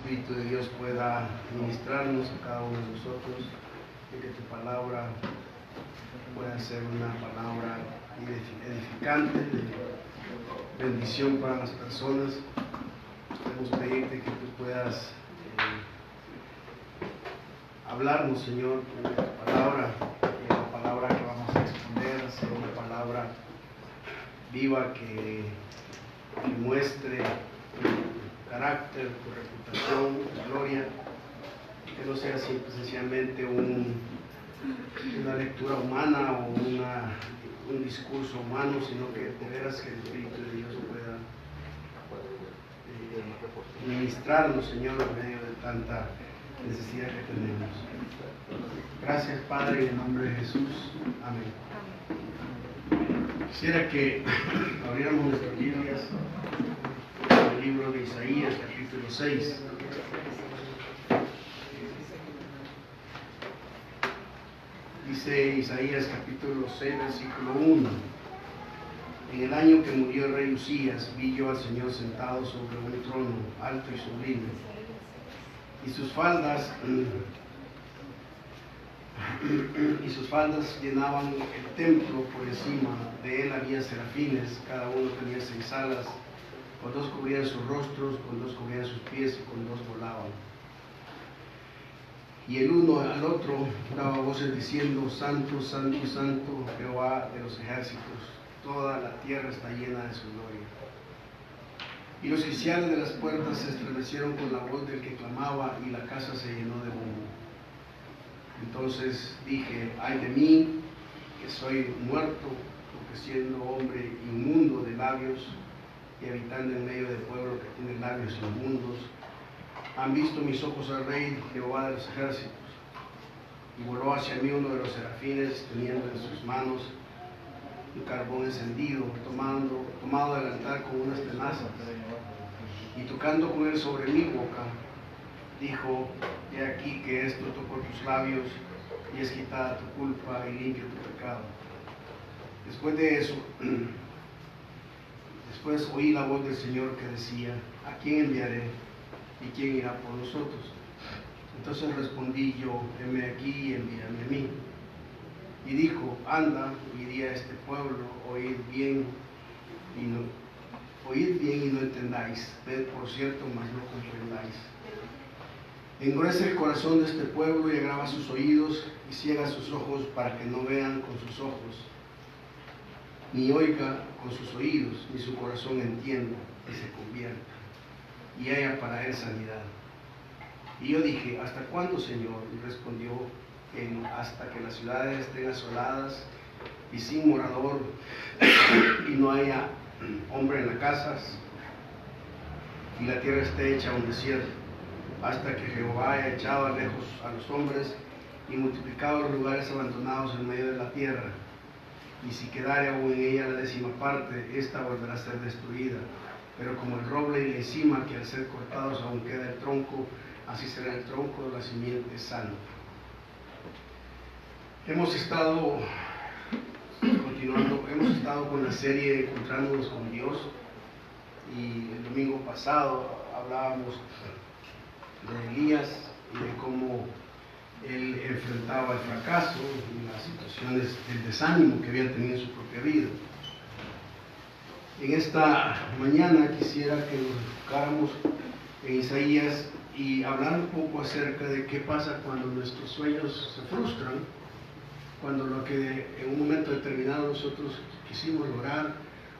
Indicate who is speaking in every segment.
Speaker 1: Espíritu de Dios pueda ministrarnos a cada uno de nosotros, y que tu palabra pueda ser una palabra edificante, de bendición para las personas. Queremos pedirte que tú puedas hablarnos, Señor, con tu palabra, que la palabra que vamos a exponer sea una palabra viva que muestre tu carácter, tu reputación, tu gloria, que no sea sencillamente una lectura humana o un discurso humano, sino que de veras que el Espíritu de Dios pueda ministrarnos, Señor, en medio de tanta necesidad que tenemos. Gracias, Padre, en el nombre de Jesús. Amén. Quisiera que abriéramos nuestras Biblias en el libro de Isaías, capítulo 6. Dice Isaías capítulo 6, versículo 1. En el año que murió el rey Usías, vi yo al Señor sentado sobre un trono alto y sublime, y sus faldas llenaban el templo. Por encima de él había serafines, cada uno tenía 6 alas, con 2 cubrían sus rostros, con 2 cubrían sus pies y con 2 volaban. Y el uno al otro daba voces diciendo: Santo, Santo, Santo, Jehová de los ejércitos, toda la tierra está llena de su gloria. Y los oficiales de las puertas se estremecieron con la voz del que clamaba, y la casa se llenó de humo. Entonces dije: ay de mí, que soy muerto, porque siendo hombre inmundo de labios y habitando en medio del pueblo que tiene labios inmundos, han visto mis ojos al Rey, Jehová de los ejércitos. Y voló hacia mí uno de los serafines, teniendo en sus manos un carbón encendido, tomado del altar con unas tenazas, y tocando con él sobre mi boca, dijo: he aquí que esto tocó tus labios, y es quitada tu culpa y limpio tu pecado. Después de eso, después oí la voz del Señor que decía: ¿a quién enviaré? ¿Y quién irá por nosotros? Entonces respondí yo: heme aquí, envíame a mí. Y dijo: anda y di a este pueblo, oíd bien y no entendáis, ved por cierto, mas no comprendáis. Engruece el corazón de este pueblo y agrava sus oídos y ciega sus ojos, para que no vean con sus ojos, ni oiga con sus oídos, ni su corazón entienda y se convierta, y haya para él sanidad. Y yo dije: ¿hasta cuándo, Señor? Y respondió él: hasta que las ciudades estén asoladas y sin morador, y no haya hombre en las casas, y la tierra esté hecha un desierto, hasta que Jehová haya echado lejos a los hombres y multiplicado los lugares abandonados en medio de la tierra. Y si quedare aún en ella la 10ª parte, esta volverá a ser destruida. Pero como el roble y la encima, que al ser cortados aún queda el tronco, así será el tronco de la simiente sana. Hemos estado con la serie Encontrándonos con Dios, y el domingo pasado hablábamos de Elías y de cómo él enfrentaba el fracaso y las situaciones del desánimo que había tenido en su propia vida. En esta mañana quisiera que nos enfocáramos en Isaías y hablar un poco acerca de qué pasa cuando nuestros sueños se frustran, cuando lo que en un momento determinado nosotros quisimos lograr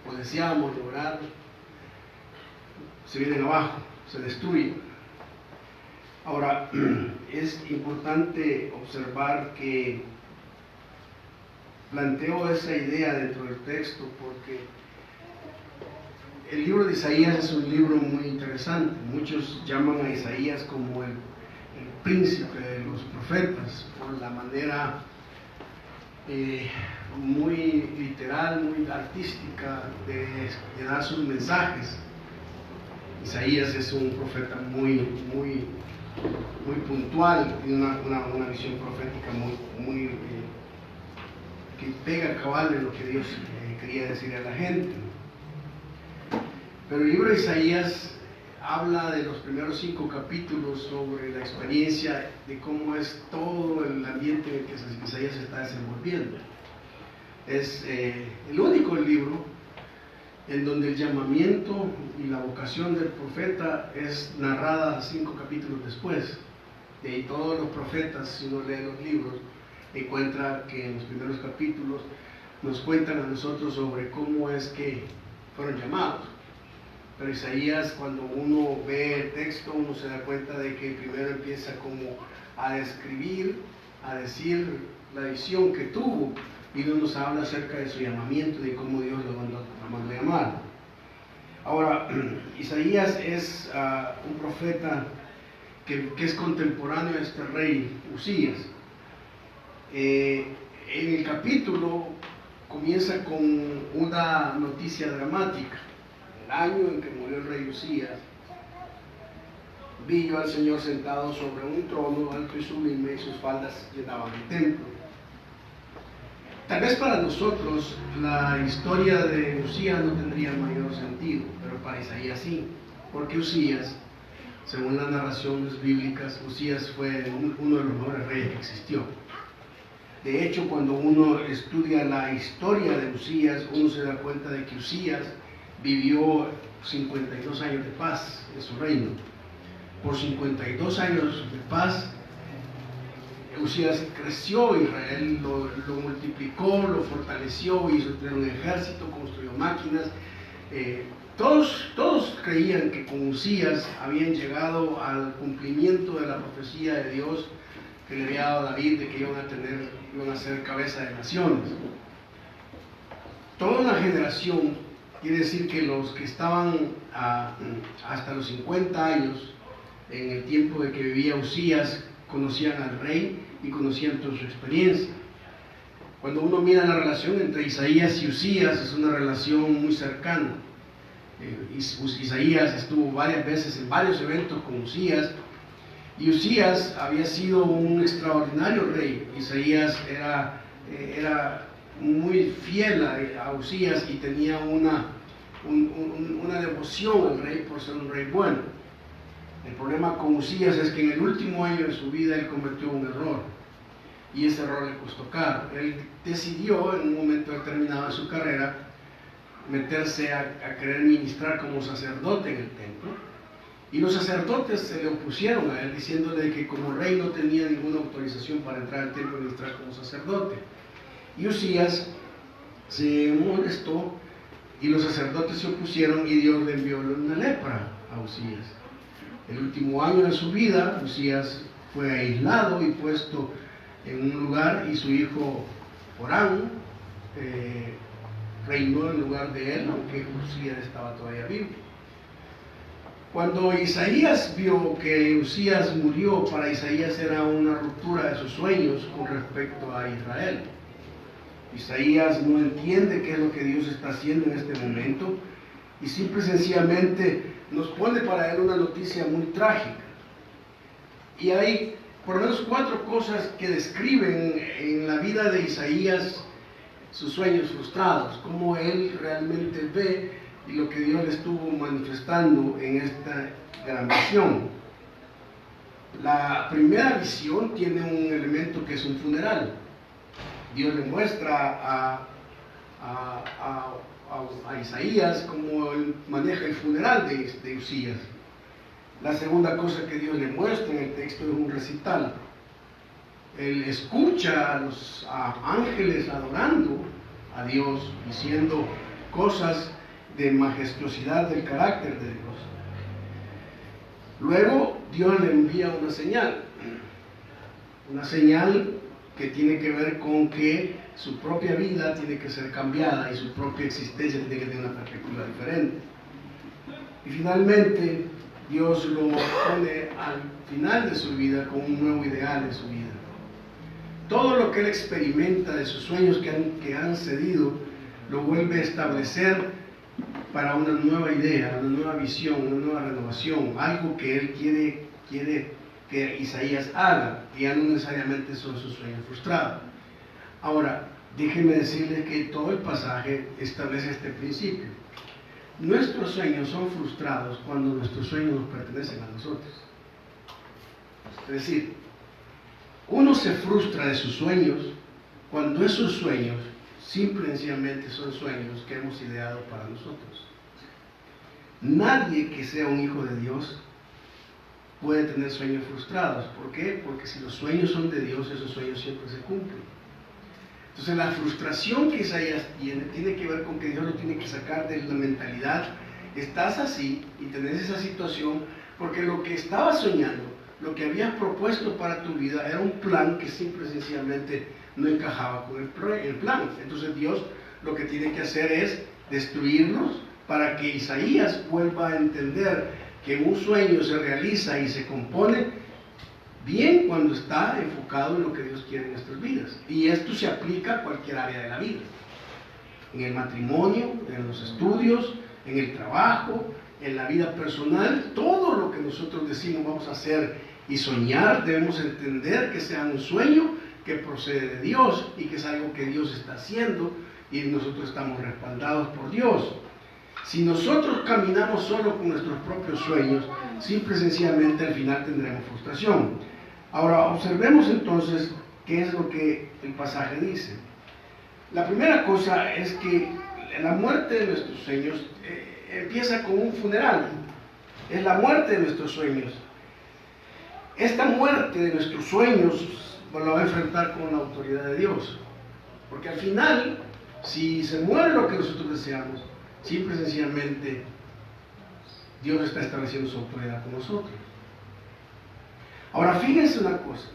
Speaker 1: o deseábamos lograr se vienen abajo, se destruyen. Ahora, es importante observar que planteo esa idea dentro del texto porque el libro de Isaías es un libro muy interesante. Muchos llaman a Isaías como el príncipe de los profetas, por la manera muy literal, muy artística de dar sus mensajes. Isaías es un profeta muy puntual, tiene una visión profética muy que pega cabal en lo que Dios quería decir a la gente. Pero el libro de Isaías habla de los primeros 5 capítulos sobre la experiencia de cómo es todo el ambiente en el que Isaías se está desenvolviendo. Es el único libro en donde el llamamiento y la vocación del profeta es narrada 5 capítulos después. Y todos los profetas, si uno lee los libros, encuentra que en los primeros capítulos nos cuentan a nosotros sobre cómo es que fueron llamados. Pero Isaías, cuando uno ve el texto, uno se da cuenta de que primero empieza como a describir, a decir la visión que tuvo, y no nos habla acerca de su llamamiento y de cómo Dios lo mandó a llamar. Ahora, Isaías es un profeta que es contemporáneo de este rey Usías. En el capítulo comienza con una noticia dramática. El año en que murió el rey Usías, vi yo al Señor sentado sobre un trono alto y sublime, y sus faldas llenaban el templo. Tal vez para nosotros la historia de Usías no tendría mayor sentido, pero para Isaías sí, porque Usías, según las narraciones bíblicas, Usías fue uno de los mejores reyes que existió. De hecho, cuando uno estudia la historia de Usías, uno se da cuenta de que Usías vivió 52 años de paz en su reino. Por 52 años de paz, Usías creció, Israel lo multiplicó, lo fortaleció, hizo un ejército, construyó máquinas. Todos creían que con Usías habían llegado al cumplimiento de la profecía de Dios que le había dado a David, de que iban a ser cabeza de naciones. Toda una generación, quiere decir que los que estaban hasta los 50 años, en el tiempo de que vivía Usías, conocían al rey y conocían toda su experiencia. Cuando uno mira la relación entre Isaías y Usías, es una relación muy cercana. Isaías estuvo varias veces en varios eventos con Usías, y Usías había sido un extraordinario rey. Isaías era muy fiel a Usías y tenía una devoción al rey por ser un rey bueno. El problema con Usías es que en el último año de su vida él cometió un error, y ese error le costó caro. Él decidió en un momento determinado de su carrera meterse a querer ministrar como sacerdote en el templo, y los sacerdotes se le opusieron a él, diciéndole que como rey no tenía ninguna autorización para entrar al templo y ministrar como sacerdote. Y Usías se molestó, y los sacerdotes se opusieron, y Dios le envió una lepra a Usías. El último año de su vida, Usías fue aislado y puesto en un lugar, y su hijo Joram reinó en lugar de él, aunque Usías estaba todavía vivo. Cuando Isaías vio que Usías murió, para Isaías era una ruptura de sus sueños con respecto a Israel. Isaías no entiende qué es lo que Dios está haciendo en este momento, y simple y sencillamente nos pone para él una noticia muy trágica. Y hay por lo menos 4 cosas que describen en la vida de Isaías sus sueños frustrados, cómo él realmente ve y lo que Dios le estuvo manifestando en esta gran visión. La primera visión tiene un elemento que es un funeral. Dios le muestra a Isaías cómo él maneja el funeral de Usías. La segunda cosa que Dios le muestra en el texto es un recital. Él escucha a los ángeles adorando a Dios, diciendo cosas de majestuosidad del carácter de Dios. Luego Dios le envía una señal que tiene que ver con que su propia vida tiene que ser cambiada y su propia existencia tiene que tener una perspectiva diferente. Y finalmente Dios lo pone al final de su vida con un nuevo ideal en su vida. Todo lo que él experimenta de sus sueños que han cedido, lo vuelve a establecer para una nueva idea, una nueva visión, una nueva renovación, algo que él quiere que Isaías haga, y ya no necesariamente son sus sueños frustrados. Ahora, déjenme decirles que todo el pasaje establece este principio. nuestros sueños son frustrados cuando nuestros sueños nos pertenecen a nosotros. Es decir, uno se frustra de sus sueños cuando esos sueños simple y sencillamente son sueños que hemos ideado para nosotros. Nadie que sea un hijo de Dios puede tener sueños frustrados. ¿Por qué? Porque si los sueños son de Dios, esos sueños siempre se cumplen. Entonces la frustración que Isaías tiene que ver con que Dios lo tiene que sacar de la mentalidad. Estás así y tenés esa situación porque lo que estabas soñando, lo que habías propuesto para tu vida era un plan que simple y sencillamente no encajaba con el plan. Entonces Dios lo que tiene que hacer es destruirlos para que Isaías vuelva a entender que un sueño se realiza y se compone bien cuando está enfocado en lo que Dios quiere en nuestras vidas. Y esto se aplica a cualquier área de la vida. En el matrimonio, en los estudios, en el trabajo, en la vida personal, todo lo que nosotros decimos vamos a hacer y soñar, debemos entender que sea un sueño que procede de Dios y que es algo que Dios está haciendo y nosotros estamos respaldados por Dios. Si nosotros caminamos solo con nuestros propios sueños, simple y sencillamente al final tendremos frustración. Ahora observemos entonces qué es lo que el pasaje dice. La primera cosa es que la muerte de nuestros sueños empieza con un funeral. Es la muerte de nuestros sueños. Esta muerte de nuestros sueños la va a enfrentar con la autoridad de Dios. Porque al final, si se muere lo que nosotros deseamos, simple y sencillamente Dios está estableciendo su autoridad con nosotros. Ahora fíjense una cosa,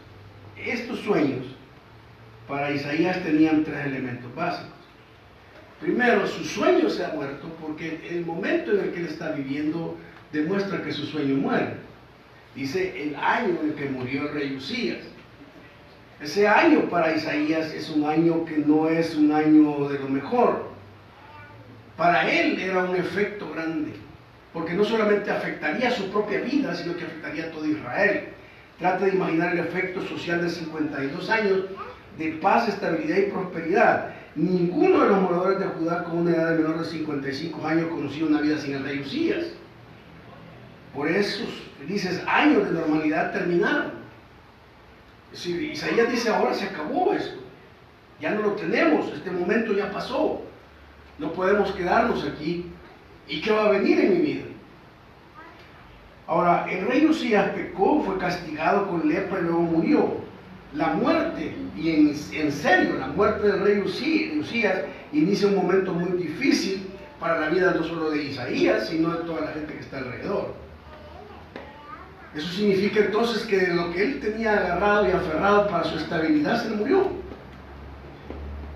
Speaker 1: estos sueños para Isaías tenían tres elementos básicos. Primero, su sueño se ha muerto porque el momento en el que él está viviendo demuestra que su sueño muere. Dice el año en el que murió el rey Usías. Ese año para Isaías es un año que no es un año de lo mejor. Para él era un efecto grande, porque no solamente afectaría su propia vida, sino que afectaría a todo Israel. Trata de imaginar el efecto social de 52 años de paz, estabilidad y prosperidad. Ninguno de los moradores de Judá con una edad de menor de 55 años conocía una vida sin el rey Usías. Por esos, dices, años de normalidad terminaron. Si Isaías dice, ahora se acabó esto. Ya no lo tenemos, este momento ya pasó. No podemos quedarnos aquí. ¿Y qué va a venir en mi vida? Ahora, el rey Usías pecó, fue castigado con lepra y luego murió. La muerte, y en serio, la muerte del rey Usías inicia un momento muy difícil para la vida no solo de Isaías, sino de toda la gente que está alrededor. Eso significa entonces que lo que él tenía agarrado y aferrado para su estabilidad se le murió.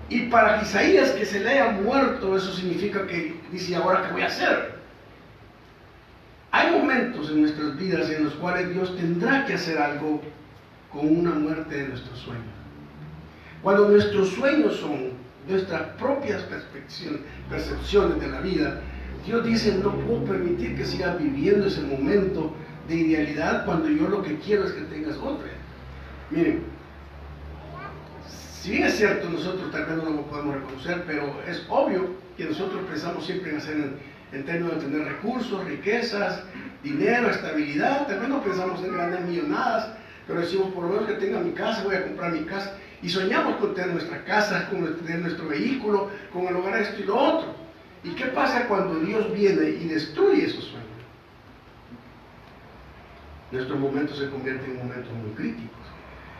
Speaker 1: Y para Isaías que se le haya muerto, eso significa que dice, ¿ahora qué voy a hacer? Hay momentos en nuestras vidas en los cuales Dios tendrá que hacer algo con una muerte de nuestros sueños. Cuando nuestros sueños son nuestras propias percepciones de la vida, Dios dice, no puedo permitir que sigas viviendo ese momento de idealidad cuando yo lo que quiero es que tengas otra. Miren, si bien es cierto, nosotros tal vez no lo podemos reconocer, pero es obvio que nosotros pensamos siempre en hacer en términos de tener recursos, riquezas, dinero, estabilidad. Tal vez no pensamos en grandes millonadas, pero decimos, por lo menos que tenga mi casa, voy a comprar mi casa. Y soñamos con tener nuestra casa, con tener nuestro vehículo, con el hogar esto y lo otro. ¿Y qué pasa cuando Dios viene y destruye esos sueños? Nuestros momentos se convierten en momentos muy críticos.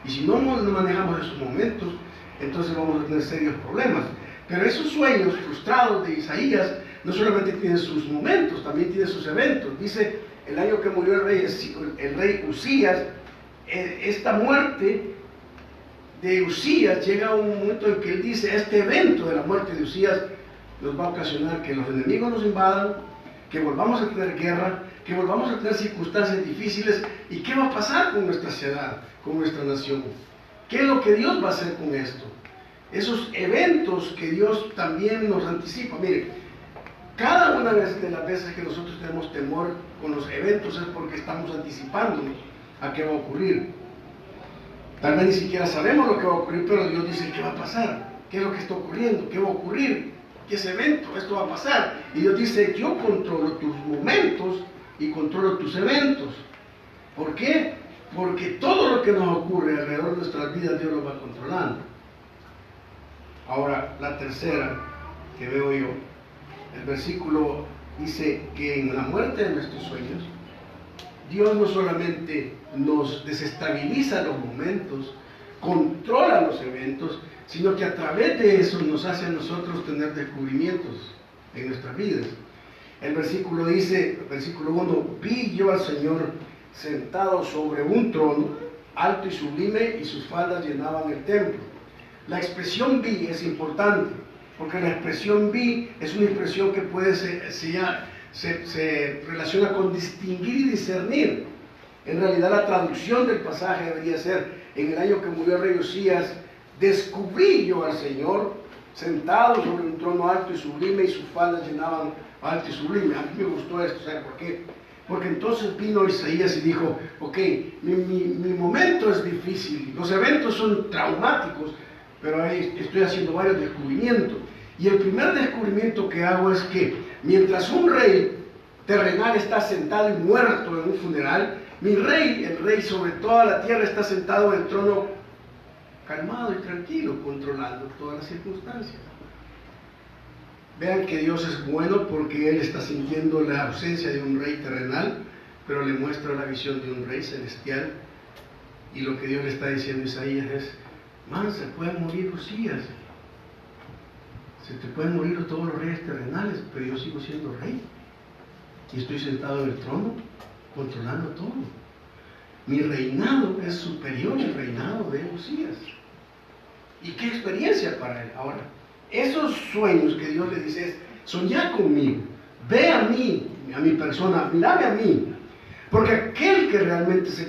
Speaker 1: Y si no manejamos esos momentos, entonces vamos a tener serios problemas. Pero esos sueños frustrados de Isaías no solamente tienen sus momentos, también tienen sus eventos. Dice, el año que murió el rey Usías, esta muerte de Usías llega a un momento en que él dice, este evento de la muerte de Usías nos va a ocasionar que los enemigos nos invadan, que volvamos a tener guerra, que volvamos a tener circunstancias difíciles. ¿Y qué va a pasar con nuestra ciudad, con nuestra nación? ¿Qué es lo que Dios va a hacer con esto? Esos eventos que Dios también nos anticipa. Mire, cada una de las veces que nosotros tenemos temor con los eventos es porque estamos anticipándonos a qué va a ocurrir. Tal vez ni siquiera sabemos lo que va a ocurrir, pero Dios dice, ¿qué va a pasar? ¿Qué es lo que está ocurriendo? ¿Qué va a ocurrir? que ese evento, esto va a pasar. Y Dios dice, yo controlo tus momentos y controlo tus eventos. ¿Por qué? Porque todo lo que nos ocurre alrededor de nuestras vidas, Dios lo va controlando. Ahora, la tercera que veo yo, el versículo dice que en la muerte de nuestros sueños, Dios no solamente nos desestabiliza los momentos, controla los eventos, sino que a través de eso nos hace a nosotros tener descubrimientos en nuestras vidas. El versículo dice, versículo 1, vi yo al Señor sentado sobre un trono, alto y sublime, y sus faldas llenaban el templo. La expresión vi es importante, porque la expresión vi es una expresión que puede se relaciona con distinguir y discernir. En realidad la traducción del pasaje debería ser, en el año que murió el rey Usías, descubrí yo al Señor sentado sobre un trono alto y sublime, y sus faldas llenaban alto y sublime. A mí me gustó esto, ¿sabe por qué? Porque entonces vino Isaías y dijo, ok, mi momento es difícil, los eventos son traumáticos, pero ahí estoy haciendo varios descubrimientos. Y el primer descubrimiento que hago es que mientras un rey terrenal está sentado y muerto en un funeral, mi rey, el rey sobre toda la tierra, está sentado en el trono calmado y tranquilo, controlando todas las circunstancias. Vean que Dios es bueno porque Él está sintiendo la ausencia de un rey terrenal, pero le muestra la visión de un rey celestial. Y lo que Dios le está diciendo a Isaías es, man, se pueden morir Usías, se te pueden morir todos los reyes terrenales, pero yo sigo siendo rey. Y estoy sentado en el trono, controlando todo. Mi reinado es superior al reinado de Usías. ¿Y qué experiencia para él? Ahora, esos sueños que Dios le dice es, soñá conmigo, ve a mí, a mi persona, mírame a mí. Porque aquel que realmente se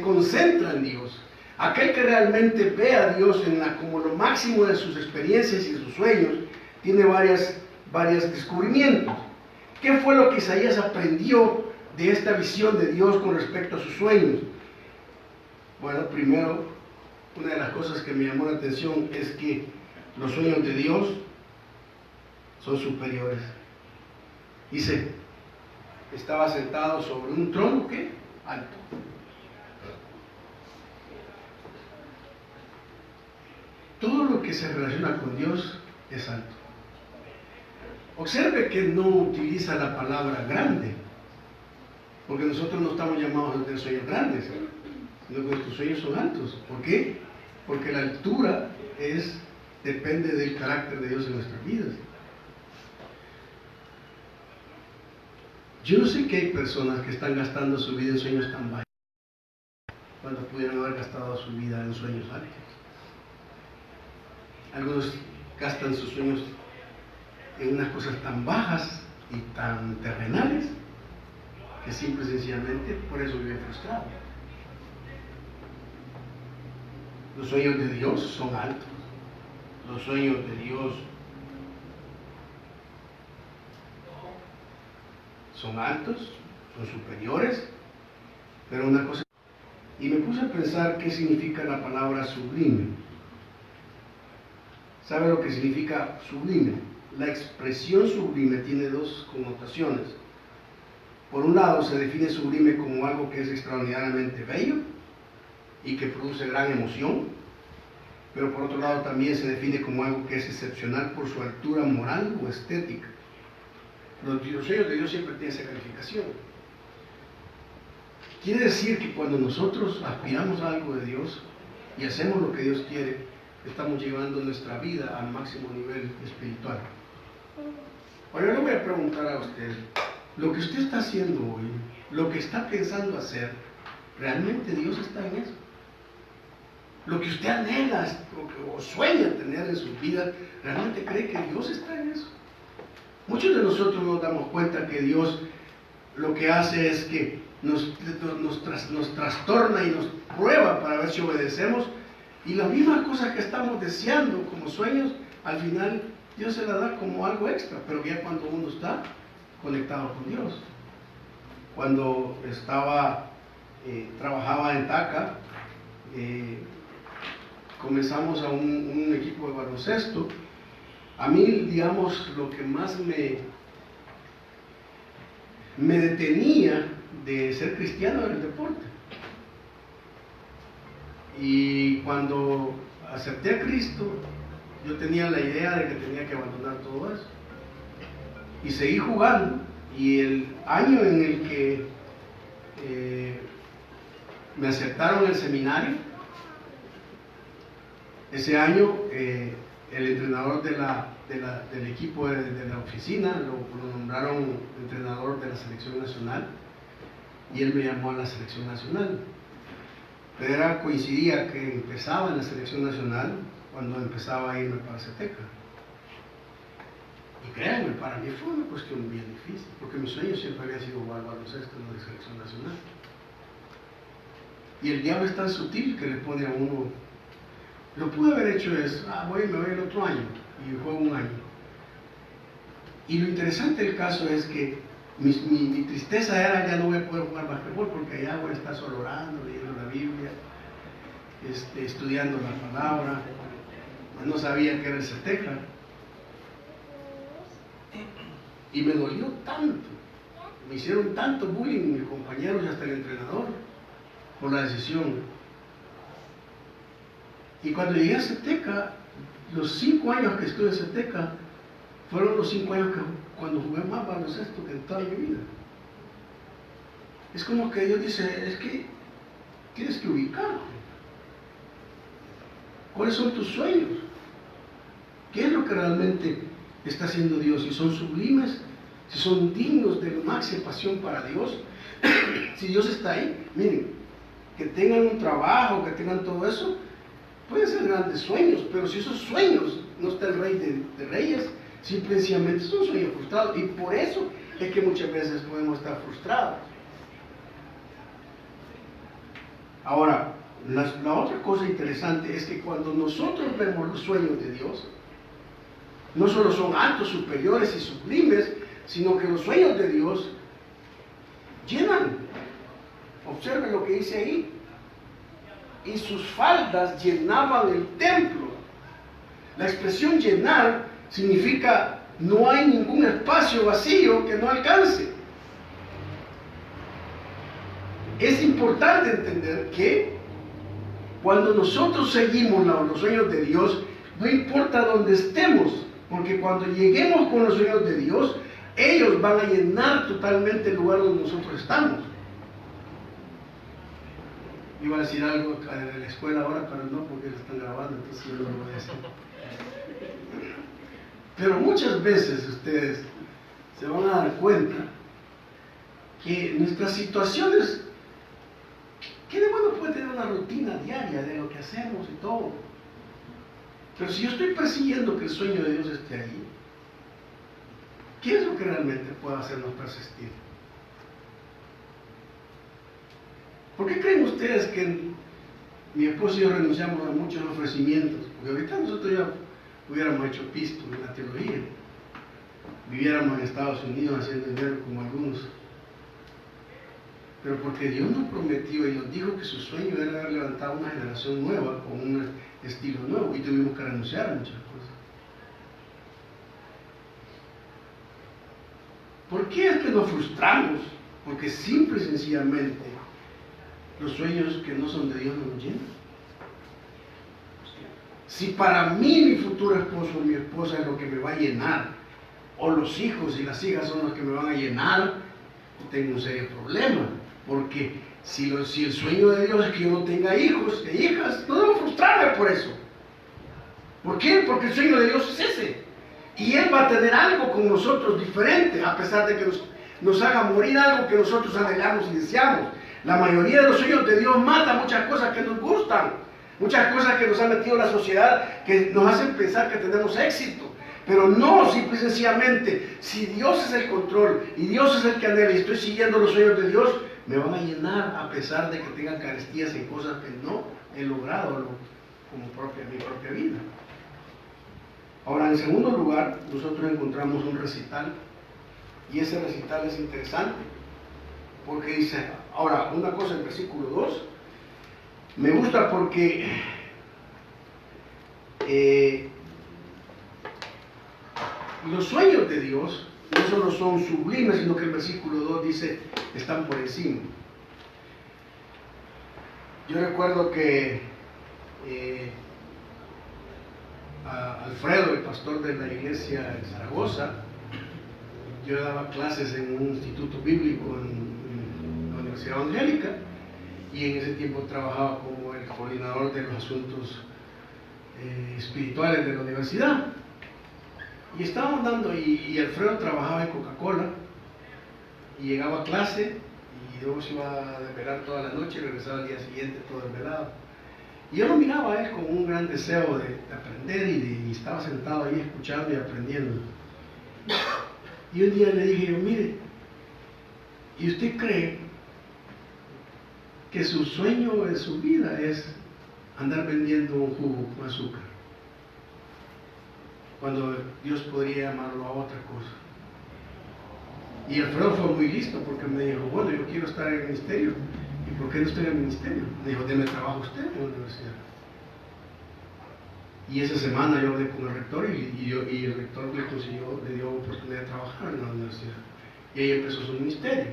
Speaker 1: concentra en Dios, aquel que realmente ve a Dios como lo máximo de sus experiencias y de sus sueños, tiene varios descubrimientos. ¿Qué fue lo que Isaías aprendió de esta visión de Dios con respecto a sus sueños? Bueno, primero, una de las cosas que me llamó la atención es que los sueños de Dios son superiores. Dice, estaba sentado sobre un trono, ¿qué? Alto. Todo lo que se relaciona con Dios es alto. Observe que no utiliza la palabra grande, porque nosotros no estamos llamados a tener sueños grandes, sino que nuestros sueños son altos. ¿Por qué? Porque la altura depende del carácter de Dios en nuestras vidas. Yo no sé que hay personas que están gastando su vida en sueños tan bajos, cuando pudieran haber gastado su vida en sueños altos. Algunos gastan sus sueños en unas cosas tan bajas y tan terrenales, que simple y sencillamente por eso viven frustrados. Los sueños de Dios son altos. Los sueños de Dios son altos, son superiores, pero una cosa... Y me puse a pensar qué significa la palabra sublime. ¿Sabe lo que significa sublime? La expresión sublime tiene dos connotaciones. Por un lado, se define sublime como algo que es extraordinariamente bello y que produce gran emoción, pero por otro lado también se define como algo que es excepcional por su altura moral o estética. Los sueños de Dios siempre tienen esa calificación. Quiere decir que cuando nosotros aspiramos a algo de Dios y hacemos lo que Dios quiere, estamos llevando nuestra vida al máximo nivel espiritual. Ahora yo le voy a preguntar a usted, lo que usted está haciendo hoy, lo que está pensando hacer, ¿realmente Dios está en eso? Lo que usted anhela o sueña tener en su vida, ¿realmente cree que Dios está en eso? Muchos de nosotros nos damos cuenta que Dios lo que hace es que nos trastorna y nos prueba para ver si obedecemos, y las mismas cosas que estamos deseando como sueños, al final Dios se las da como algo extra, pero ya cuando uno está conectado con Dios. Cuando trabajaba en TACA, comenzamos a un equipo de baloncesto. A mí, digamos, lo que más me detenía de ser cristiano era el deporte. Y cuando acepté a Cristo, yo tenía la idea de que tenía que abandonar todo eso. Y seguí jugando. Y el año en el que me aceptaron en el seminario, ese año el entrenador del equipo de la oficina lo nombraron entrenador de la selección nacional, y él me llamó a la selección nacional. Pero coincidía que empezaba en la selección nacional cuando empezaba a irme para Ceteca. Y créanme, para mí fue una cuestión bien difícil, porque mi sueño siempre había sido jugar baloncesto en la selección nacional. Y el diablo es tan sutil que le pone a uno. Lo pude haber hecho es, me voy el otro año, y juego un año. Y lo interesante del caso es que mi tristeza era: ya no voy a poder jugar basquetbol, porque allá voy a estar solo orando, leyendo la Biblia, estudiando la palabra. No sabía que era el Ceteca. Y me dolió tanto, me hicieron tanto bullying mis compañeros y hasta el entrenador por la decisión. Y cuando llegué a Ceteca, los 5 años que estuve en Ceteca fueron los 5 años cuando jugué más baloncesto que en toda mi vida. Es como que Dios dice: es que tienes que ubicarte. ¿Cuáles son tus sueños? ¿Qué es lo que realmente está haciendo Dios? Si son sublimes, si son dignos de máxima pasión para Dios, si Dios está ahí. Miren, que tengan un trabajo, que tengan todo eso, pueden ser grandes sueños, pero si esos sueños no está el Rey de Reyes, simplemente son sueños frustrados. Y por eso es que muchas veces podemos estar frustrados. Ahora, la otra cosa interesante es que cuando nosotros vemos los sueños de Dios, no solo son altos, superiores y sublimes, sino que los sueños de Dios llenan. Observen lo que dice ahí: y sus faldas llenaban el templo. La expresión llenar significa no hay ningún espacio vacío que no alcance. Es importante entender que cuando nosotros seguimos los sueños de Dios, no importa dónde estemos, porque cuando lleguemos con los sueños de Dios, ellos van a llenar totalmente el lugar donde nosotros estamos. Iba a decir algo en la escuela ahora, pero no, porque lo están grabando, entonces yo no lo voy a decir. Pero muchas veces ustedes se van a dar cuenta que nuestras situaciones, ¿qué de bueno puede tener una rutina diaria de lo que hacemos y todo? Pero si yo estoy persiguiendo que el sueño de Dios esté ahí, ¿qué es lo que realmente puede hacernos persistir? ¿Por qué creen ustedes que mi esposo y yo renunciamos a muchos ofrecimientos? Porque ahorita nosotros ya hubiéramos hecho pisto en la teología, viviéramos en Estados Unidos haciendo dinero como algunos. Pero porque Dios nos prometió y nos dijo que su sueño era haber levantado una generación nueva con un estilo nuevo, y tuvimos que renunciar a muchas cosas. ¿Por qué es que nos frustramos? Porque simple y sencillamente los sueños que no son de Dios no nos llenan. Si para mí mi futuro esposo o mi esposa es lo que me va a llenar, o los hijos y las hijas son los que me van a llenar, tengo un serio problema. Porque si el sueño de Dios es que yo no tenga hijos e hijas, no debo frustrarme por eso. ¿Por qué? Porque el sueño de Dios es ese. Y Él va a tener algo con nosotros diferente, a pesar de que nos haga morir algo que nosotros anhelamos y deseamos. La mayoría de los sueños de Dios mata muchas cosas que nos gustan, muchas cosas que nos ha metido la sociedad, que nos hacen pensar que tenemos éxito. Pero no, simple y sencillamente, si Dios es el control y Dios es el que anhela y estoy siguiendo los sueños de Dios, me van a llenar a pesar de que tengan carestías en cosas que no he logrado como mi propia vida. Ahora, en segundo lugar, nosotros encontramos un recital, y ese recital es interesante, porque dice, ahora, una cosa en versículo 2, me gusta porque Los sueños de Dios no solo son sublimes, sino que el versículo 2 dice, están por encima. Yo recuerdo que Alfredo, el pastor de la iglesia en Zaragoza, yo daba clases en un instituto bíblico en la Universidad Evangélica, y en ese tiempo trabajaba como el coordinador de los asuntos espirituales de la universidad. Y estábamos dando, y Alfredo trabajaba en Coca-Cola, y llegaba a clase, y luego se iba a desvelar toda la noche y regresaba al día siguiente todo desvelado. Y yo lo miraba a él con un gran deseo de aprender, y estaba sentado ahí escuchando y aprendiendo. Y un día le dije yo, mire, ¿y usted cree que su sueño de su vida es andar vendiendo un jugo con azúcar, cuando Dios podría llamarlo a otra cosa? Y Alfredo fue muy listo, porque me dijo, bueno, yo quiero estar en el ministerio. ¿Y por qué no estoy en el ministerio? Me dijo, deme trabajo usted en la universidad. Y esa semana yo hablé con el rector, y el rector le dio oportunidad de trabajar en la universidad. Y ahí empezó su ministerio.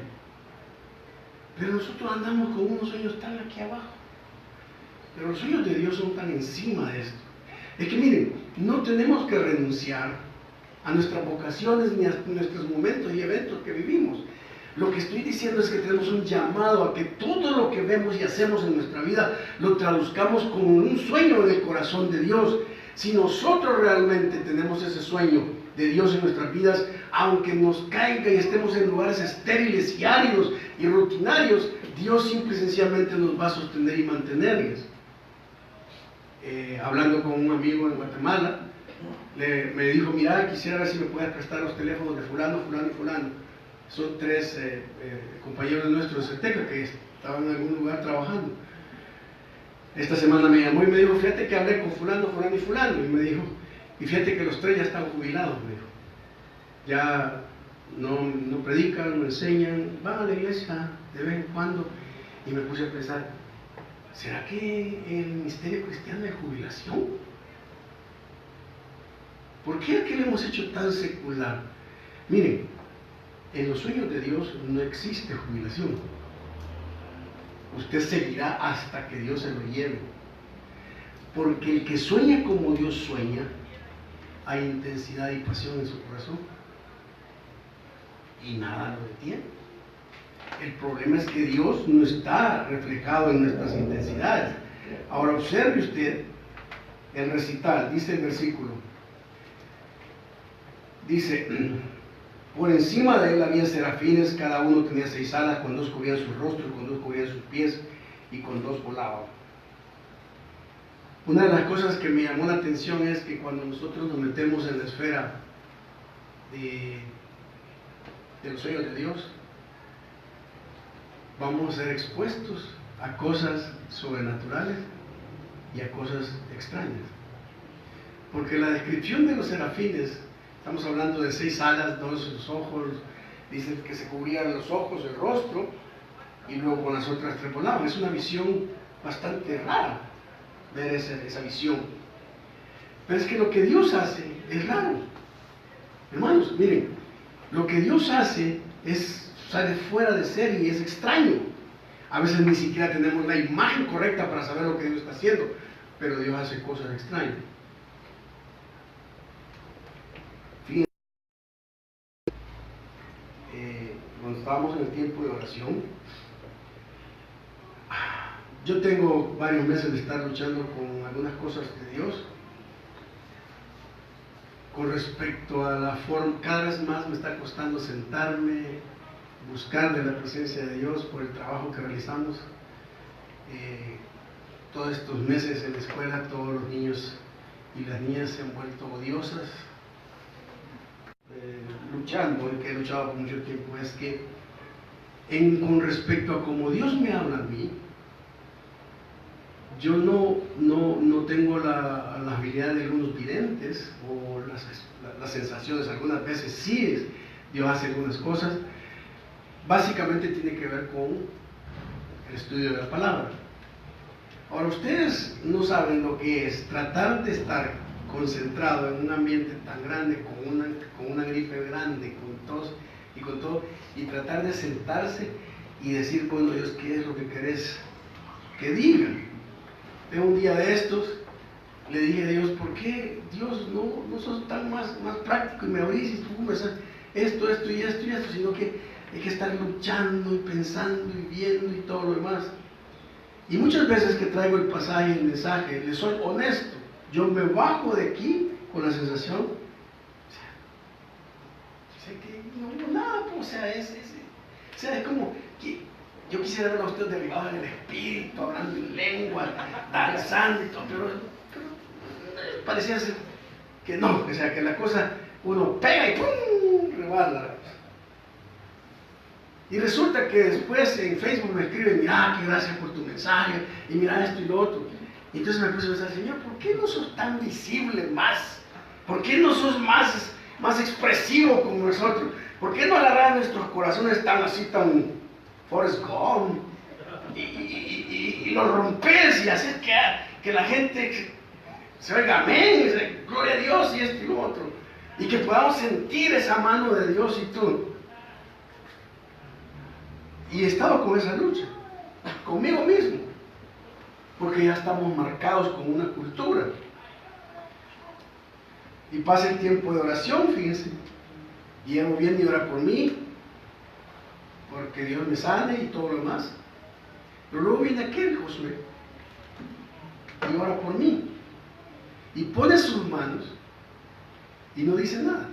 Speaker 1: Pero nosotros andamos con unos sueños tan aquí abajo. Pero los sueños de Dios son tan encima de esto. Es que miren, no tenemos que renunciar a nuestras vocaciones ni a nuestros momentos y eventos que vivimos. Lo que estoy diciendo es que tenemos un llamado a que todo lo que vemos y hacemos en nuestra vida lo traduzcamos como un sueño en el corazón de Dios. Si nosotros realmente tenemos ese sueño de Dios en nuestras vidas, aunque nos caiga y estemos en lugares estériles y áridos y rutinarios, Dios simple y sencillamente nos va a sostener y mantenerles. Hablando con un amigo en Guatemala, me dijo, mira, quisiera ver si me puedes prestar los teléfonos de fulano, fulano y fulano. Son tres compañeros nuestros de Ceteca que estaban en algún lugar trabajando. Esta semana me llamó y me dijo, fíjate que hablé con fulano, fulano y fulano. Y me dijo, y fíjate que los tres ya están jubilados, me dijo. Ya no predican, no enseñan, van a la iglesia de vez en cuando. Y me puse a pensar, ¿será que el ministerio cristiano es jubilación? ¿Por qué aquí lo hemos hecho tan secular? Miren, en los sueños de Dios no existe jubilación. Usted seguirá hasta que Dios se lo lleve. Porque el que sueña como Dios sueña, hay intensidad y pasión en su corazón. Y nada lo detiene. El problema es que Dios no está reflejado en nuestras intensidades. Ahora observe usted el recital, dice el versículo. Dice, por encima de él había serafines, cada uno tenía 6 alas, con 2 cubrían su rostro, con 2 cubrían sus pies, y con 2 volaban. Una de las cosas que me llamó la atención es que cuando nosotros nos metemos en la esfera de los sueños de Dios, vamos a ser expuestos a cosas sobrenaturales y a cosas extrañas. Porque la descripción de los serafines, estamos hablando de 6 alas, 2 ojos, dicen que se cubrían los ojos, el rostro, y luego con las otras 3 volaban. Es una visión bastante rara ver esa visión. Pero es que lo que Dios hace es raro. Hermanos, miren, lo que Dios hace sale fuera de serie y es extraño. A veces ni siquiera tenemos la imagen correcta para saber lo que Dios está haciendo, pero Dios hace cosas extrañas. Fíjense, cuando estábamos en el tiempo de oración, yo tengo varios meses de estar luchando con algunas cosas de Dios. Con respecto a la forma, cada vez más me está costando sentarme, buscar de la presencia de Dios por el trabajo que realizamos. Todos estos meses en la escuela, todos los niños y las niñas se han vuelto odiosas. Luchando, el que he luchado por mucho tiempo, es que con respecto a cómo Dios me habla a mí, yo no tengo la habilidad de algunos videntes o las sensaciones. Algunas veces sí Dios hace algunas cosas. Básicamente tiene que ver con el estudio de la palabra. Ahora, ustedes no saben lo que es tratar de estar concentrado en un ambiente tan grande, con una gripe grande, con tos y con todo, y tratar de sentarse y decir, bueno, Dios, ¿qué es lo que querés que diga? En un día de estos le dije a Dios, ¿por qué Dios no sos tan más práctico y me abrís y tú conversas esto y esto, sino que hay que estar luchando y pensando y viendo y todo lo demás? Y muchas veces que traigo el pasaje y el mensaje, le soy honesto, yo me bajo de aquí con la sensación, o sea que no hubo nada, o sea, es como que yo quisiera ver a usted derribado en el espíritu, hablando en lengua, danzando y todo, pero parecía ser que no, o sea, que la cosa, uno pega y ¡pum!, rebala la cosa. Y resulta que después en Facebook me escriben, mira, que gracias por tu mensaje, y mira esto y lo otro. Y entonces me puse a pensar, Señor, ¿por qué no sos tan visible más? ¿Por qué no sos más expresivo como nosotros? ¿Por qué no agarras nuestros corazones tan así, tan Forrest Gump? Y los rompes y haces que la gente se oiga amén, gloria a Dios y esto y lo otro. Y que podamos sentir esa mano de Dios y tú. Y he estado con esa lucha, conmigo mismo, porque ya estamos marcados con una cultura. Y pasa el tiempo de oración, fíjense, y Él viene y ora por mí, porque Dios me sane y todo lo demás. Pero luego viene aquel Josué y ora por mí, y pone sus manos y no dice nada.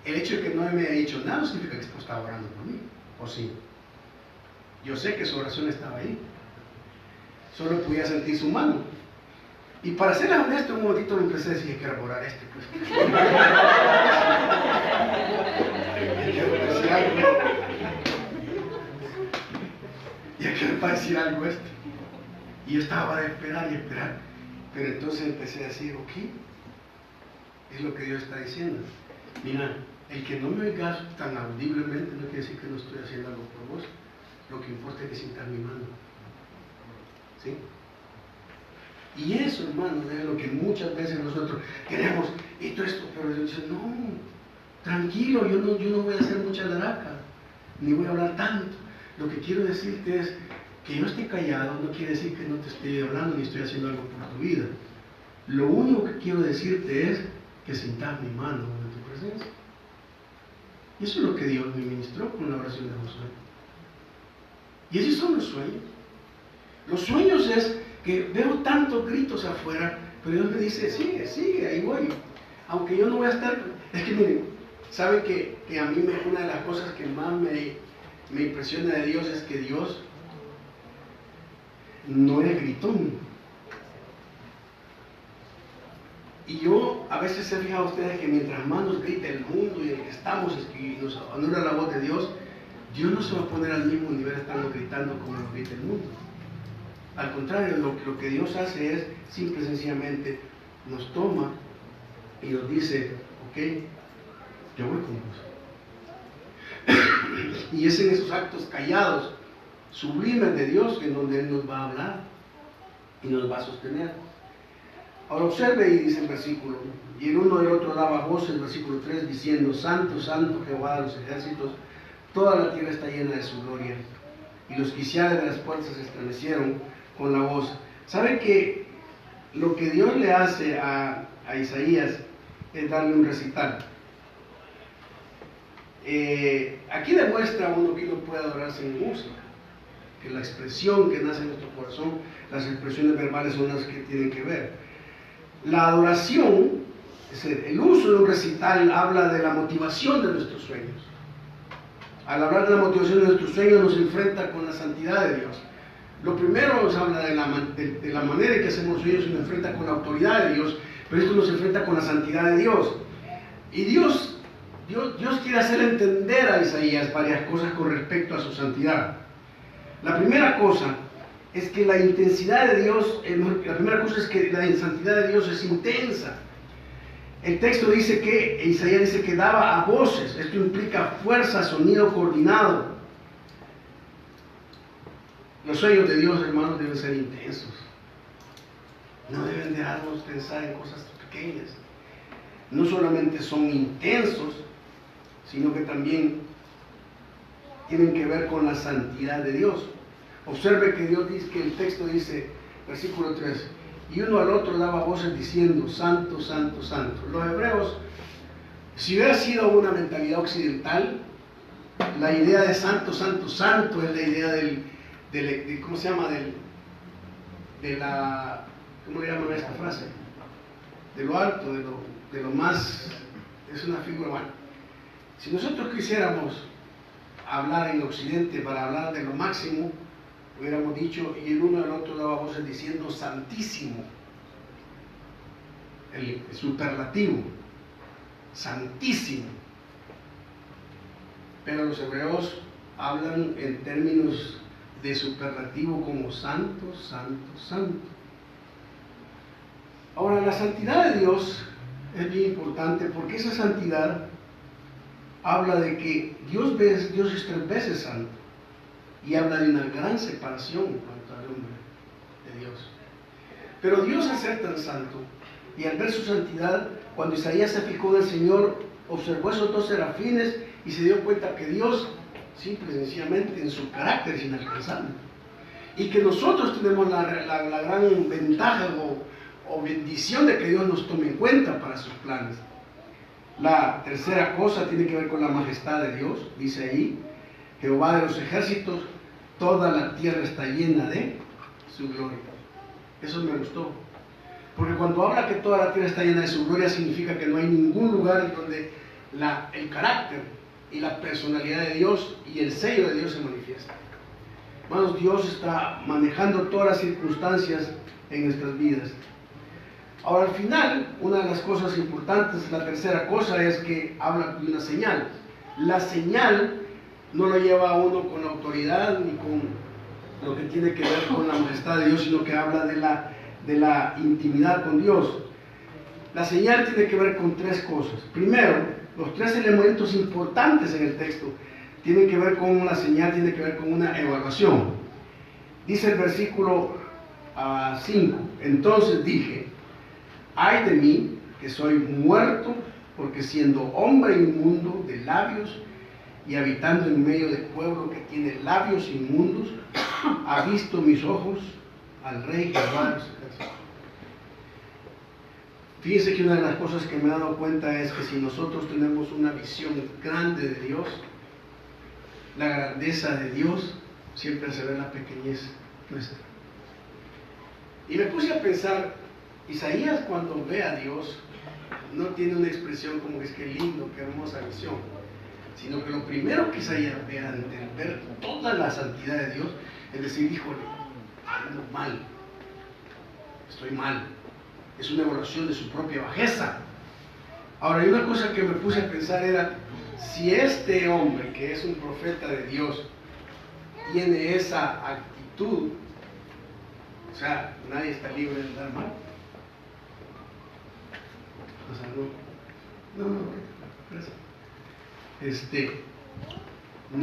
Speaker 1: El hecho de que no me haya dicho nada no significa que estaba orando por mí, ¿o sí? Yo sé que su oración estaba ahí, solo podía sentir su mano. Y para ser honesto, un momentito me empecé a decir, quiero orar pues. Y aquí me va a decir algo esto. Y yo estaba de esperar y esperar. Pero entonces empecé a decir, ok, es lo que Dios está diciendo. Mira, el que no me oigas tan audiblemente no quiere decir que no estoy haciendo algo por vos. Lo que importa es que sientas mi mano. ¿Sí? Y eso, hermano, es lo que muchas veces nosotros queremos, esto, pero Dios dice, no, tranquilo, yo no voy a hacer mucha laraca, ni voy a hablar tanto. Lo que quiero decirte es que yo esté callado no quiere decir que no te estoy hablando ni estoy haciendo algo por tu vida. Lo único que quiero decirte es que sientas mi mano en tu presencia. Y eso es lo que Dios me ministró con la oración de Josué. Y esos son los sueños. Los sueños es que veo tantos gritos afuera, pero Dios me dice, sigue, ahí voy. Aunque yo no voy a estar... Es que miren, ¿sabe que a mí una de las cosas que más me impresiona de Dios es que Dios no es gritón? Y yo a veces he fijado a ustedes que mientras más nos grita el mundo y el que estamos y nos anula la voz de Dios, Dios no se va a poner al mismo nivel estando gritando como nos grita el mundo. Al contrario, lo que Dios hace es simple y sencillamente nos toma y nos dice, ok, yo voy con vos. Y es en esos actos callados, sublimes de Dios, en donde Él nos va a hablar y nos va a sostener. Ahora observe y dice el versículo, y el uno y el otro daba voces, el versículo 3, diciendo, Santo, Santo Jehová de los ejércitos, toda la tierra está llena de su gloria. Y los quiciales de las puertas se estremecieron con la voz. ¿Sabe que lo que Dios le hace a Isaías es darle un recital? Aquí demuestra uno que uno puede adorar sin música, que la expresión que nace en nuestro corazón, las expresiones verbales son las que tienen que ver. La adoración, es decir, el uso de un recital habla de la motivación de nuestros sueños. Al hablar de la motivación de nuestros sueños nos enfrenta con la santidad de Dios. Lo primero nos habla de la manera en que hacemos sueños y nos enfrenta con la autoridad de Dios, pero esto nos enfrenta con la santidad de Dios. Y Dios quiere hacer entender a Isaías varias cosas con respecto a su santidad. La primera cosa es que la intensidad de Dios, la primera cosa es que la santidad de Dios es intensa. El texto dice que, Isaías dice que daba a voces, esto implica fuerza, sonido coordinado. Los sueños de Dios, hermanos, deben ser intensos. no deben dejarnos pensar en cosas pequeñas. No solamente son intensos, sino que también tienen que ver con la santidad de Dios. Observe que Dios dice, que el texto dice, versículo 3, y uno al otro daba voces diciendo, santo, santo, santo. Los hebreos, si hubiera sido una mentalidad occidental, la idea de santo, santo, santo es la idea ¿cómo se llama? ¿Cómo le llaman a esta frase? De lo alto, de lo más, es una figura humana. Si nosotros quisiéramos hablar en Occidente para hablar de lo máximo, hubiéramos dicho, y el uno al otro daba voces diciendo santísimo, el superlativo, santísimo. Pero los hebreos hablan en términos de superlativo como santo, santo, santo. Ahora, la santidad de Dios es bien importante porque esa santidad habla de que Dios es 3 veces santo y habla de una gran separación en cuanto al hombre de Dios. Pero Dios, al ser tan santo y al ver su santidad, cuando Isaías se fijó en el Señor, observó esos 2 serafines y se dio cuenta que Dios, simple y sencillamente, en su carácter es inalcanzable. Y que nosotros tenemos la gran ventaja o bendición de que Dios nos tome en cuenta para sus planes. La tercera cosa tiene que ver con la majestad de Dios. Dice ahí, Jehová de los ejércitos, toda la tierra está llena de su gloria. Eso me gustó. Porque cuando habla que toda la tierra está llena de su gloria, significa que no hay ningún lugar en donde el carácter y la personalidad de Dios y el sello de Dios se manifiesta. Hermanos, Dios está manejando todas las circunstancias en nuestras vidas. Ahora, al final, una de las cosas importantes, la tercera cosa, es que habla de una señal. La señal no lo lleva a uno con autoridad ni con lo que tiene que ver con la majestad de Dios, sino que habla de la intimidad con Dios. La señal tiene que ver con 3 cosas. Primero, los 3 elementos importantes en el texto tienen que ver con la señal, tiene que ver con una evaluación. Dice el versículo 5, entonces dije, ay de mí, que soy muerto, porque siendo hombre inmundo de labios y habitando en medio de pueblo que tiene labios inmundos, ha visto mis ojos al Rey Jehová de los ejércitos. Fíjense que una de las cosas que me he dado cuenta es que si nosotros tenemos una visión grande de Dios, la grandeza de Dios, siempre se ve la pequeñez nuestra. Y me puse a pensar, Isaías cuando ve a Dios, no tiene una expresión como que es que lindo, qué hermosa visión, sino que lo primero que Isaías ve al ver toda la santidad de Dios, es decir, híjole, ando mal, estoy mal. Es una evaluación de su propia bajeza. Ahora, hay una cosa que me puse a pensar era, si este hombre, que es un profeta de Dios, tiene esa actitud, o sea, nadie está libre de andar mal. O sea,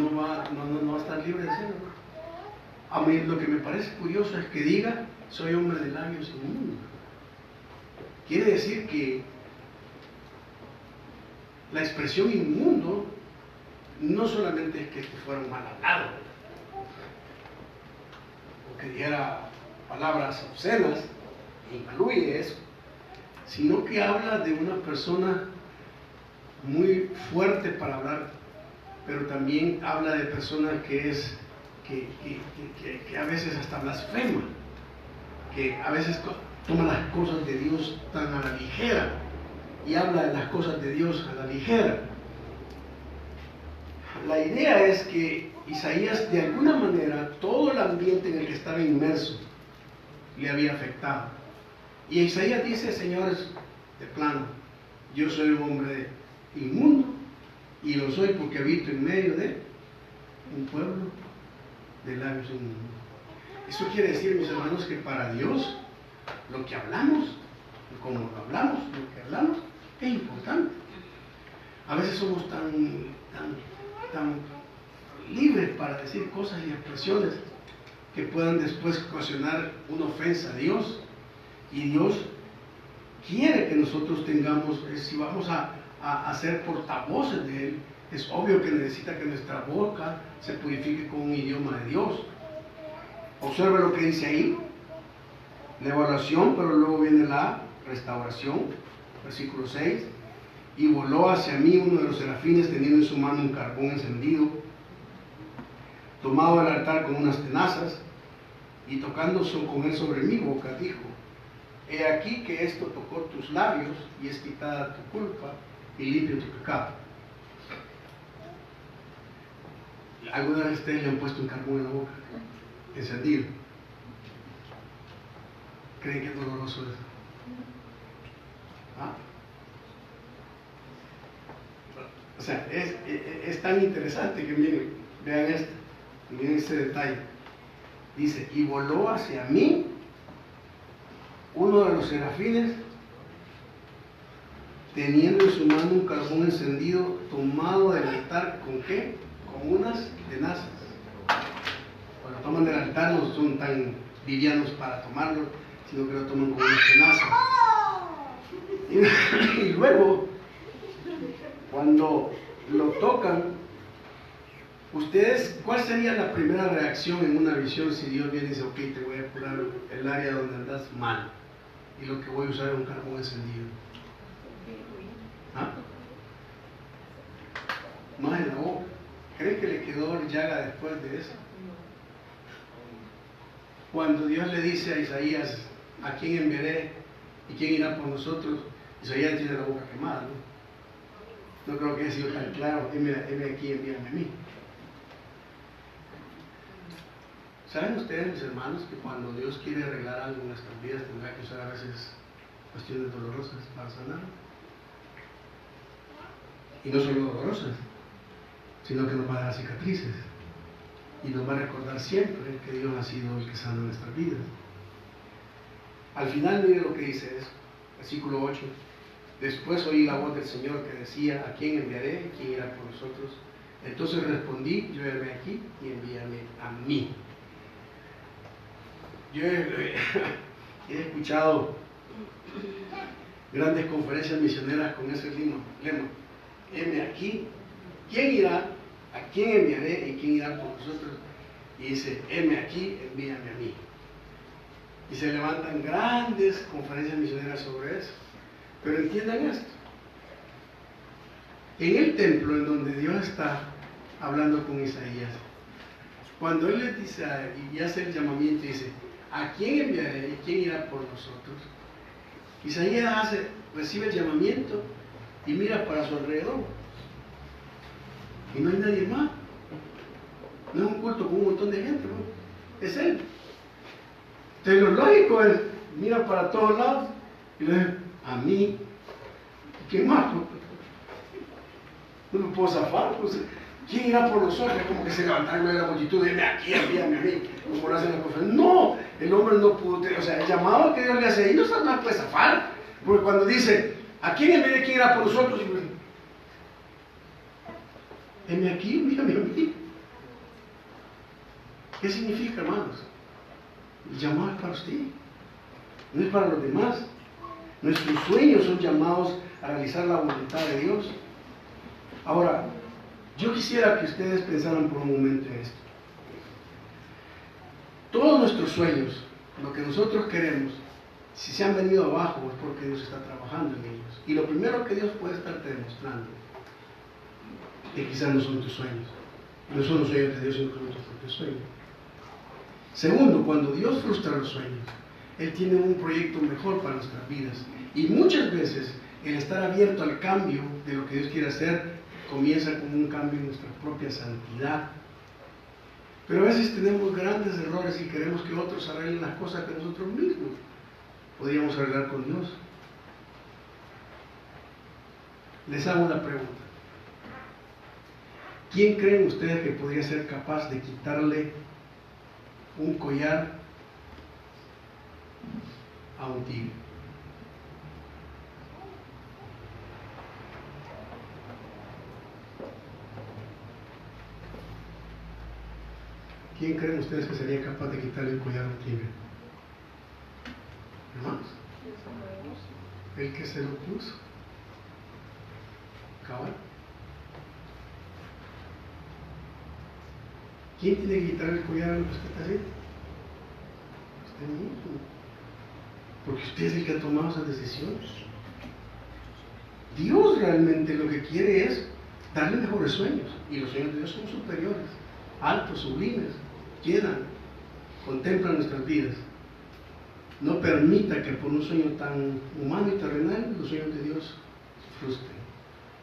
Speaker 1: no va a estar libre de hacerlo. A mí lo que me parece curioso es que diga, soy hombre de labios inmundos. Quiere decir que la expresión inmundo no solamente es que fuera un mal hablado, o que dijera palabras obscenas, incluye eso, sino que habla de una persona muy fuerte para hablar, pero también habla de personas que a veces hasta blasfema, que a veces toma las cosas de Dios tan a la ligera y habla de las cosas de Dios a la ligera. La idea es que Isaías, de alguna manera, todo el ambiente en el que estaba inmerso le había afectado. Y Isaías dice, señores, de plano, yo soy un hombre inmundo y lo soy porque habito en medio de un pueblo de labios inmundos. Eso quiere decir, mis hermanos, que para Dios lo que hablamos, como lo hablamos, lo que hablamos, es importante. A veces somos tan libres para decir cosas y expresiones que puedan después ocasionar una ofensa a Dios. Y Dios quiere que nosotros tengamos, si vamos a ser portavoces de Él, es obvio que necesita que nuestra boca se purifique con un idioma de Dios. Observa lo que dice ahí, la evaluación, pero luego viene la restauración, versículo 6. Y voló hacia mí uno de los serafines teniendo en su mano un carbón encendido, tomado del altar con unas tenazas, y tocando con él sobre mi boca, dijo: he aquí que esto tocó tus labios, y es quitada tu culpa, y limpio tu pecado. ¿Alguna vez ustedes le han puesto un carbón en la boca? Encendido. ¿Creen que es doloroso eso? ¿Ah? O sea, es tan interesante que miren, vean esto, miren este detalle. Dice, y voló hacia mí uno de los serafines, teniendo en su mano un carbón encendido, tomado del altar, ¿con qué? Con unas tenazas. Cuando toman del altar no son tan livianos para tomarlo, sino que lo toman con unas tenazas. Y luego, cuando lo tocan, ustedes, ¿cuál sería la primera reacción en una visión si Dios viene y dice, ok, te voy a curar el área donde andas mal, y lo que voy a usar es un carbón encendido? ¿Ah? Más en la boca. ¿Creen que le quedó llaga después de eso? Cuando Dios le dice a Isaías, ¿a quién enviaré y quién irá por nosotros? Isaías tiene la boca quemada, ¿no? No creo que haya sido tan claro, heme aquí, envíame a mí. ¿Saben ustedes, mis hermanos, que cuando Dios quiere arreglar algo en nuestras vidas tendrá que usar a veces cuestiones dolorosas para sanar? Y no solo dolorosas, sino que nos va a dar cicatrices y nos va a recordar siempre que Dios ha sido el que sana nuestras vidas. Al final, mire lo que dice eso, versículo 8. Después oí la voz del Señor que decía, ¿a quién enviaré? ¿Quién irá por nosotros? Entonces respondí, yo heme aquí y envíame a mí. Yo he escuchado grandes conferencias misioneras con ese lema, heme aquí, ¿quién irá? ¿A quién enviaré y quién irá por nosotros? Y dice, heme aquí, envíame a mí. Y se levantan grandes conferencias misioneras sobre eso. Pero entiendan esto. En el templo en donde Dios está hablando con Isaías, cuando Él le dice y hace el llamamiento y dice, ¿a quién enviaré y quién irá por nosotros? Isaías recibe el llamamiento y mira para su alrededor. Y no hay nadie más. No es un culto con un montón de gente, ¿no? Es Él. Entonces lo lógico es, mira para todos lados y le dice, a mí, ¿quién más? No me puedo zafar, pues, ¿quién irá por nosotros? Es como que se levantaron de la multitud, dime aquí, envíame a mí, como lo hacen las cosas. No, el hombre no pudo, o sea, el llamado que Dios le hace, y no se puede zafar, porque cuando dice, ¿a quién enviaré? ¿Quién irá por nosotros? Y pues, heme aquí, envíame a mí. ¿Qué significa, hermanos? El llamado es para usted, no es para los demás. Nuestros sueños son llamados a realizar la voluntad de Dios. Ahora, yo quisiera que ustedes pensaran por un momento en esto. Todos nuestros sueños, lo que nosotros queremos, si se han venido abajo es porque Dios está trabajando en ellos. Y lo primero que Dios puede estarte demostrando que quizás no son tus sueños. No son los sueños de Dios, sino que son tus propios sueños. Segundo, cuando Dios frustra los sueños, Él tiene un proyecto mejor para nuestras vidas. Y muchas veces el estar abierto al cambio de lo que Dios quiere hacer comienza con un cambio en nuestra propia santidad. Pero a veces tenemos grandes errores y queremos que otros arreglen las cosas que nosotros mismos podríamos arreglar con Dios. Les hago una pregunta. ¿Quién creen ustedes que podría ser capaz de quitarle un collar a un tigre? ¿Quién creen ustedes que sería capaz de quitarle el collar a un tigre? Hermanos, el que se lo puso. Cabal. ¿Quién tiene que quitar el collar a lo que usted está haciendo? Usted mismo. Porque usted es el que ha tomado esas decisiones. Dios realmente lo que quiere es darle mejores sueños. Y los sueños de Dios son superiores, altos, sublimes, llenan, contemplan nuestras vidas. No permita que por un sueño tan humano y terrenal los sueños de Dios frustren.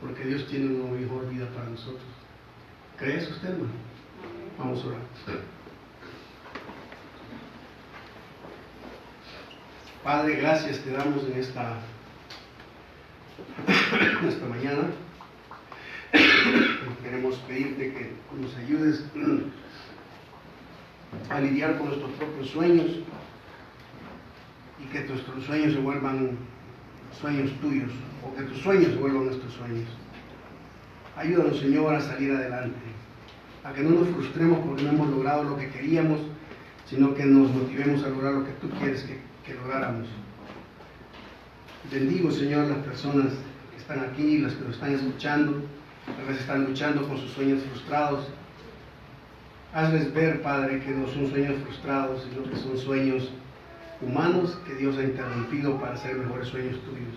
Speaker 1: Porque Dios tiene una mejor vida para nosotros. ¿Cree eso usted, hermano? Vamos a orar. Padre, gracias te damos en esta mañana. Queremos pedirte que nos ayudes a lidiar con nuestros propios sueños y que nuestros sueños se vuelvan sueños tuyos, o que tus sueños se vuelvan nuestros sueños. Ayúdanos, Señor, a salir adelante, a que no nos frustremos porque no hemos logrado lo que queríamos, sino que nos motivemos a lograr lo que tú quieres que lográramos. Bendigo, Señor, las personas que están aquí, las que nos están escuchando, a veces están luchando con sus sueños frustrados. Hazles ver, Padre, que no son sueños frustrados, sino que son sueños humanos que Dios ha interrumpido para hacer mejores sueños tuyos.